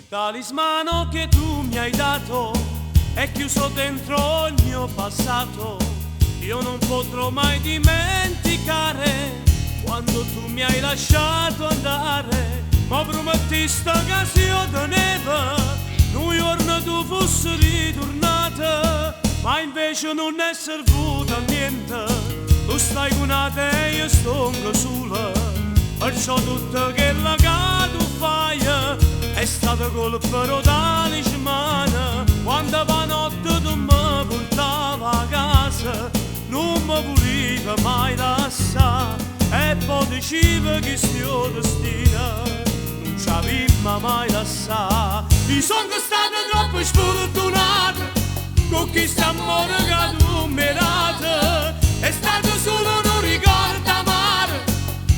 Talismano che tu mi hai dato è chiuso dentro il mio passato. Io non potrò mai dimenticare quando tu mi hai lasciato andare. Ma promettiste che io tenevo un giorno tu fossi ritornata, ma invece non è servito a niente. Tu stai con te e io sto sola, perciò tutto quello che tu fai è stato colpa talismana. Quando la notte tu mi portavi a casa, non mi volevi mai lasciare, e poi dicevi che sto destino non ci avevamo mai lasciato. Io sono stato troppo sfortunato con questo amore che tu mi hai dato. È stato solo un ricordo amaro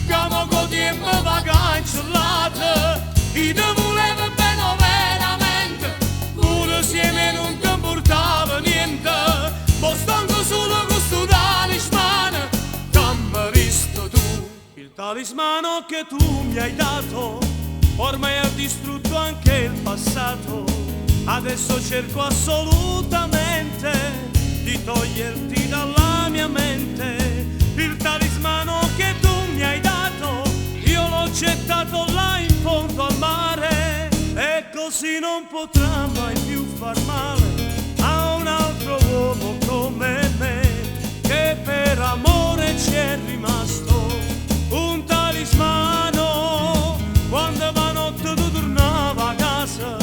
che poco tempo va cancellato. Io ti volevo bene veramente, pure se me non ti importava niente. Ma stanco solo con sto talismano che mi resto tu. Il talismano che tu mi hai dato ormai ha distrutto anche il passato. Adesso cerco assolutamente di toglierti dalla mia mente. Il talismano che tu mi hai dato io l'ho gettato là in fondo al mare, e così non potrà mai più far male a un altro uomo come me, che per amore ci è rimasto un talismano. Quando la notte tu tornavi a casa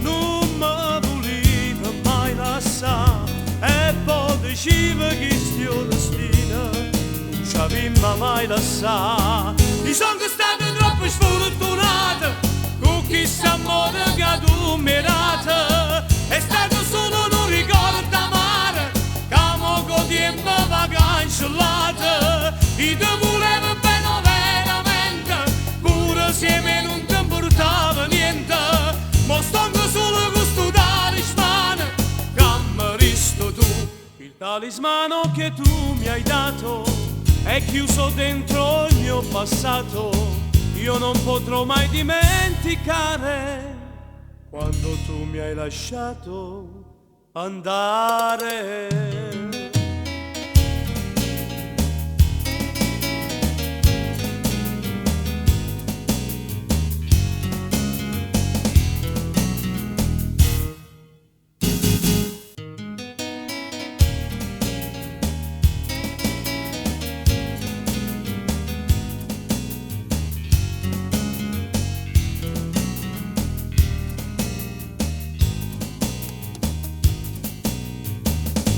non mi volevi mai lasciare, e poi dicevi che sto destino non ci avevamo mai lasciato. Io sono stato troppo sfortunato con questo amore che tu mi hai dato. È stato solo un ricordo amaro che poco tempo va cancellato. Io ti volevo bene veramente, pure se me non ti importava niente. Ma stanco solo con sto talismano che mi resto tu. Il talismano che tu mi hai dato è chiuso dentro il mio passato. Io non potrò mai dimenticare quando tu mi hai lasciato andare.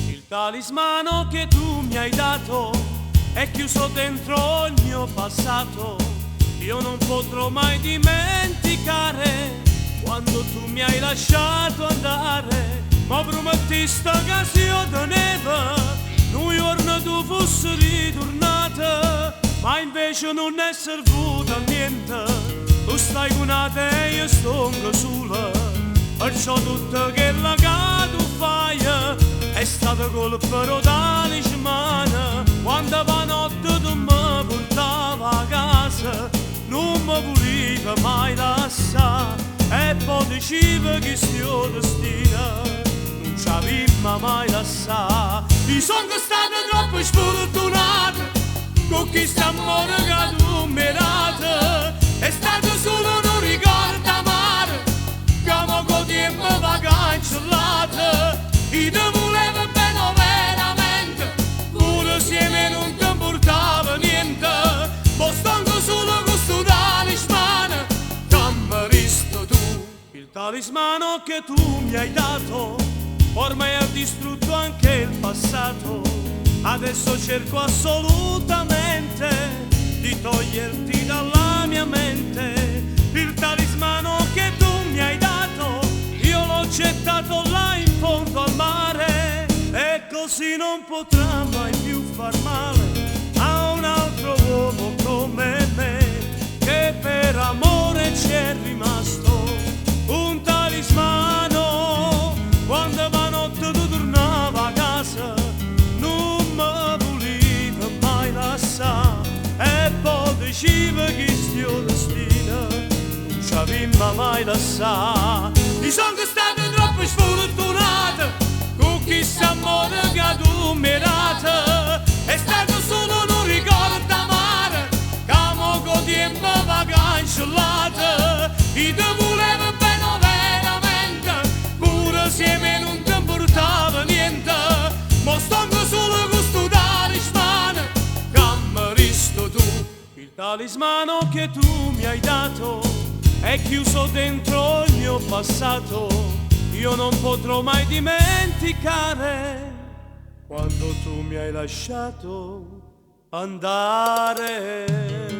Il talismano che tu mi hai dato è chiuso dentro il mio passato. Io non potrò mai dimenticare quando tu mi hai lasciato andare. Ma promettiste che io tenevo un giorno tu fossi ritornata, ma invece non è servito a niente. Tu stai con te e io sto sola, perciò tutto quello che tu fai è stato colpa talismana. Quando la notte tu mi portavi a casa non mi volevi mai lasciare, e poi dicevi che sto destino non ci avevamo mai lasciato. Io sono stato troppo sfortunato con questo amore che tu mi hai dato. È stato solo un ricordo amaro che poco tempo va cancellato. Io ti volevo bene veramente, pure se me non ti importava niente. Ma stanco solo con sto talismano che mi resto tu. Il talismano che tu mi hai dato ormai ha distrutto anche il passato. Adesso cerco assolutamente di toglierti dalla mia mente. Il talismano che tu mi hai dato io l'ho gettato là in fondo al mare, e così non potrà mai più far male a un altro uomo come me, che per amore ci è rimasto un talismano. Quando la notte tu tornavi a casa non mi volevi mai lasciare, e poi dicevi che sto destino non ci avemmo mai lasciato. Io sono stato troppo sfortunato con chi s'amore che tu mi hai dato. È stato solo un ricordo amaro che mo godiamo vacanzolata. Io ti volevo bene veramente, pure se me non ti importava niente. Ma stanno solo con sto talismano che mi risto tu. Il talismano che tu mi hai dato è chiuso dentro il mio passato. Io non potrò mai dimenticare quando tu mi hai lasciato andare.